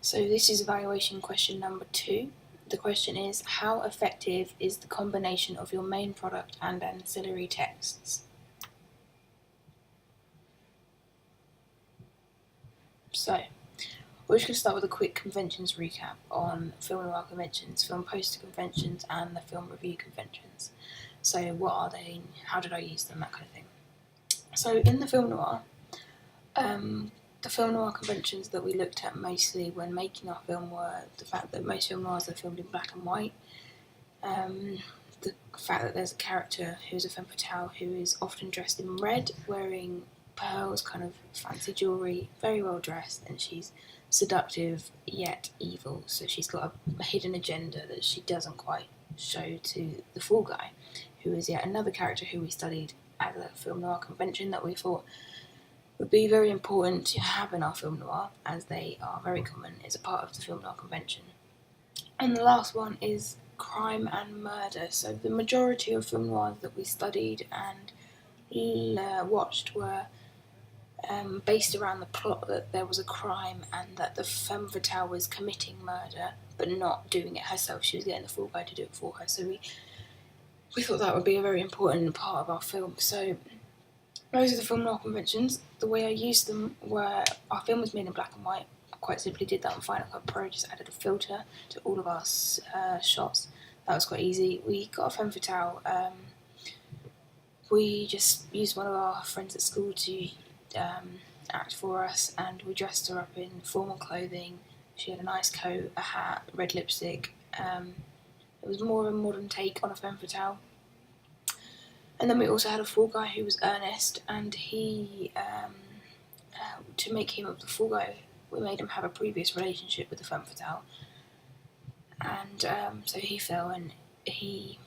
So this is evaluation question number 2. The question is, how effective is the combination of your main product and ancillary texts? So, we're just going to start with a quick conventions recap on film noir conventions, film poster conventions, and the film review conventions. So what are they, how did I use them, that kind of thing. So in the film noir, the film noir conventions that we looked at mostly when making our film were the fact that most film noirs are filmed in black and white, the fact that there's a character who's a femme fatale who is often dressed in red, wearing pearls, kind of fancy jewellery, very well dressed, and she's seductive yet evil, so she's got a hidden agenda that she doesn't quite show to the fall guy, who is yet another character who we studied at a film noir convention that we thought would be very important to have in our film noir, as they are very common as a part of the film noir convention. And the last one is crime and murder. So the majority of film noirs that we studied and watched were based around the plot that there was a crime and that the femme fatale was committing murder but not doing it herself. She was getting the fall guy to do it for her. So we thought that would be a very important part of our film. So those are the film noir conventions. The way I used them were, our film was made in black and white. I quite simply did that on Final Cut Pro, just added a filter to all of our shots. That was quite easy. We got a femme fatale. We just used one of our friends at school to act for us, and we dressed her up in formal clothing. She had a nice coat, a hat, red lipstick. It was more of a modern take on a femme fatale. And then we also had a fall guy who was Ernest, and he, to make him the fall guy, we made him have a previous relationship with the femme fatale. And so he fell, and he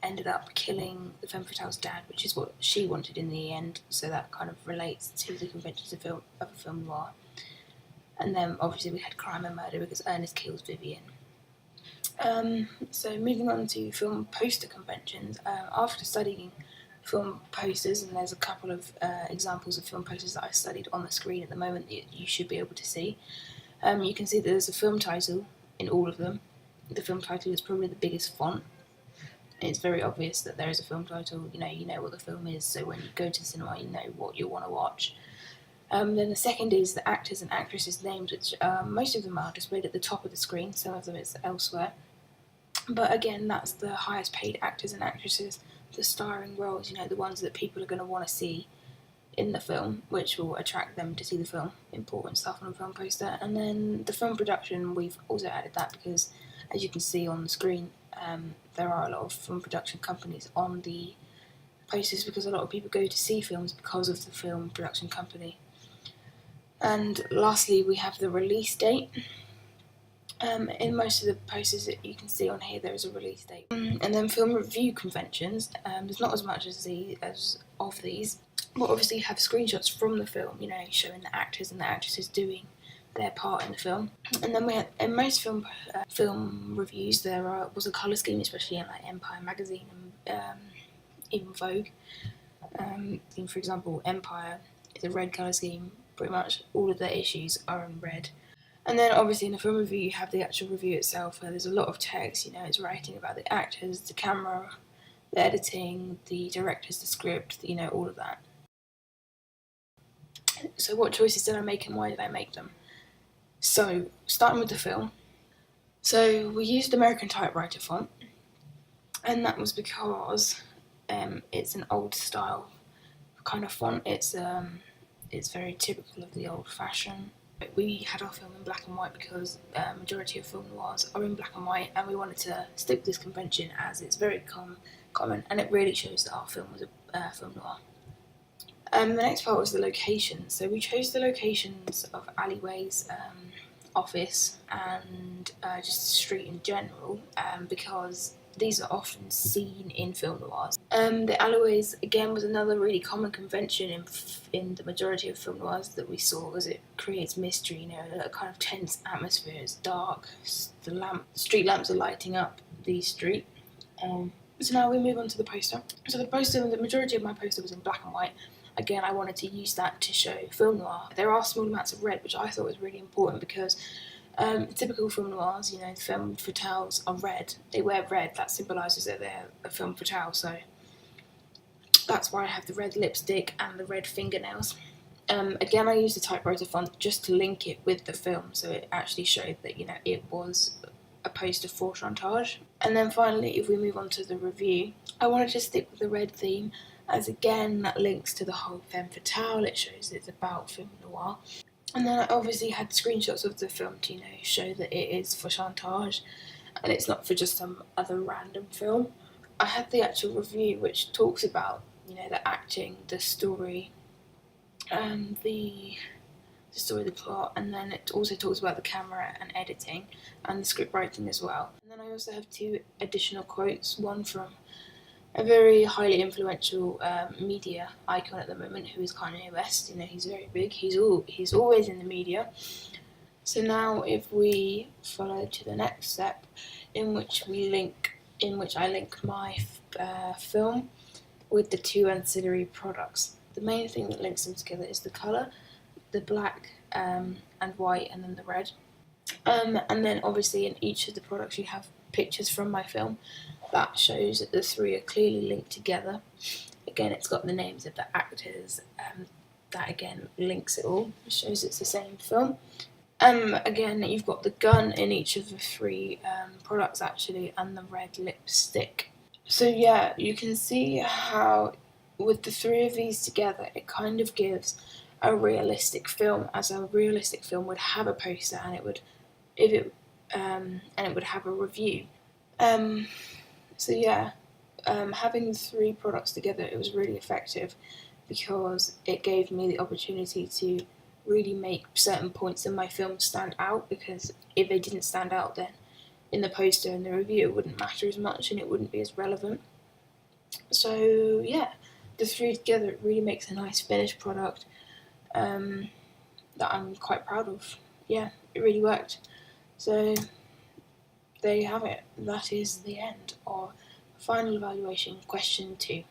ended up killing the femme fatale's dad, which is what she wanted in the end, so that kind of relates to the conventions of a film noir. And then obviously we had crime and murder because Ernest kills Vivian. So moving on to film poster conventions, after studying film posters, and there's a couple of examples of film posters that I studied on the screen at the moment that you should be able to see. You can see that there's a film title in all of them. The film title is probably the biggest font. It's very obvious that there is a film title. You know what the film is, so when you go to the cinema, you know what you want to watch. Then the second is the actors and actresses' names, which most of them are displayed at the top of the screen. Some of them it's elsewhere. But again, that's the highest paid actors and actresses, the starring roles, the ones that people are going to want to see in the film, which will attract them to see the film, important stuff on a film poster. And then the film production, we've also added that because, as you can see on the screen, there are a lot of film production companies on the posters because a lot of people go to see films because of the film production company. And lastly, we have the release date. In most of the posters that you can see on here, there is a release date. And then film review conventions, there's not as much as of these, but obviously you have screenshots from the film, showing the actors and the actresses doing their part in the film. And then we had, in most film reviews, there was a colour scheme, especially in like Empire magazine and even Vogue. For example, Empire is a red colour scheme. Pretty much all of the issues are in red. And then obviously in the film review you have the actual review itself, where there's a lot of text, it's writing about the actors, the camera, the editing, the directors, the script, all of that. So what choices did I make and why did I make them? So, starting with the film. So we used American typewriter font, and that was because it's an old style kind of font. It's very typical of the old fashioned. We had our film in black and white because majority of film noirs are in black and white, and we wanted to stick with this convention as it's very common, and it really shows that our film was a film noir. The next part was the locations. So we chose the locations of alleyways, office, and just the street in general, because these are often seen in film noirs. The alleyways, again, was another really common convention in the majority of film noirs that we saw, as it creates mystery, a kind of tense atmosphere. It's dark, the street lamps are lighting up the street. So now we move on to the poster. So the majority of my poster was in black and white. Again, I wanted to use that to show film noir. There are small amounts of red, which I thought was really important because Typical film noirs, you know, film fatales are red. They wear red. That symbolises that they're a film fatale. So that's why I have the red lipstick and the red fingernails. Again, I used the typewriter font just to link it with the film, so it actually showed that, you know, it was a poster for Chantage. And then finally, if we move on to the review, I wanted to stick with the red theme, as again, that links to the whole femme fatale. It shows it's about film noir. And then I obviously had screenshots of the film to, you know, show that it is for Chantage, and it's not for just some other random film. I had the actual review, which talks about, you know, the acting, the story, the story, the plot, and then it also talks about the camera and editing and the script writing as well. And then I also have two additional quotes, one from a very highly influential media icon at the moment, who is Kanye West. You know, he's very big. He's always in the media. So now, if we follow to the next step, in which I link my film with the two ancillary products. The main thing that links them together is the colour, the black and white, and then the red. And then obviously in each of the products you have pictures from my film that shows that the three are clearly linked together. Again, it's got the names of the actors, that again links it all, it shows it's the same film. Again, you've got the gun in each of the three products actually, and the red lipstick. So yeah, you can see how with the three of these together, it kind of gives a realistic film, as a realistic film would have a poster, and it would, and it would have a review. So yeah, having the three products together, it was really effective because it gave me the opportunity to really make certain points in my film stand out, because if they didn't stand out, then in the poster and the review it wouldn't matter as much and it wouldn't be as relevant. So yeah, the three together, it really makes a nice finished product that I'm quite proud of. Yeah, it really worked. So there you have it. That is the end of final evaluation question 2.